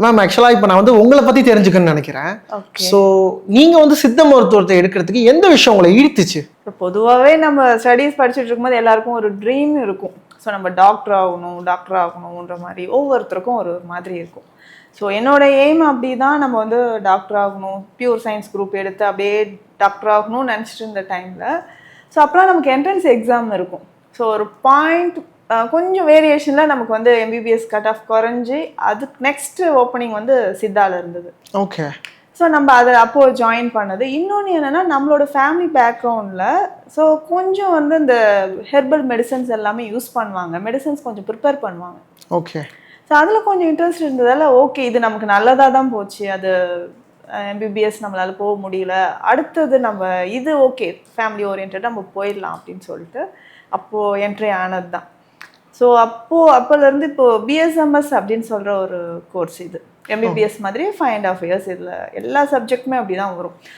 Ma'am ஆக்சுவலாக இப்போ நான் வந்து உங்களை பற்றி தெரிஞ்சுக்கணும்னு நினைக்கிறேன். ஸோ நீங்கள் வந்து சித்த மருத்துவத்தை எடுக்கிறதுக்கு எந்த விஷயம் உங்களை ஈர்த்துச்சு? இப்போ பொதுவாகவே நம்ம ஸ்டடீஸ் படிச்சுட்டு இருக்கும்போது எல்லாருக்கும் ஒரு ட்ரீம் இருக்கும். ஸோ நம்ம டாக்டர் ஆகணுன்ற மாதிரி ஒவ்வொருத்தருக்கும் ஒரு மாதிரி இருக்கும். ஸோ என்னோட எய்ம் அப்படி தான், நம்ம வந்து டாக்டர் ஆகணும், பியூர் சயின்ஸ் குரூப் எடுத்து அப்படியே டாக்டர் ஆகணும்னு நினச்சிட்டு இருந்த டைமில் ஸோ அப்போலாம் நமக்கு என்ட்ரன்ஸ் எக்ஸாம் இருக்கும். ஸோ ஒரு பாயிண்ட் கொஞ்சம் வேரியேஷனில் நமக்கு வந்து எம்பிபிஎஸ் கட் ஆஃப் குறைஞ்சி அதுக்கு நெக்ஸ்ட் ஓப்பனிங் வந்து சித்தாவில் இருந்தது. ஓகே. ஸோ நம்ம அதை அப்போது ஜாயின் பண்ணது. இன்னொன்று என்னென்னா, நம்மளோட ஃபேமிலி பேக்ரவுண்டில் ஸோ கொஞ்சம் வந்து இந்த ஹெர்பல் மெடிசன்ஸ் எல்லாமே யூஸ் பண்ணுவாங்க, மெடிசன்ஸ் கொஞ்சம் ப்ரிப்பேர் பண்ணுவாங்க. ஓகே. ஸோ அதில் கொஞ்சம் இன்ட்ரெஸ்ட் இருந்ததால் ஓகே இது நமக்கு நல்லதாக தான் போச்சு. அது எம்பிபிஎஸ் நம்மளால் போக முடியல, அடுத்தது நம்ம இது ஓகே ஃபேமிலி ஓரியன்டாக நம்ம போயிடலாம் அப்படின்னு சொல்லிட்டு அப்போது என்ட்ரி ஆனது தான். ஸோ அப்போலேருந்து இப்போது பிஎஸ்எம்எஸ் அப்படின்னு சொல்கிற ஒரு கோர்ஸ் இது எம்பிபிஎஸ் மாதிரி 5.5 years. இதில் எல்லா சப்ஜெக்ட்டுமே அப்படி தான் வரும்.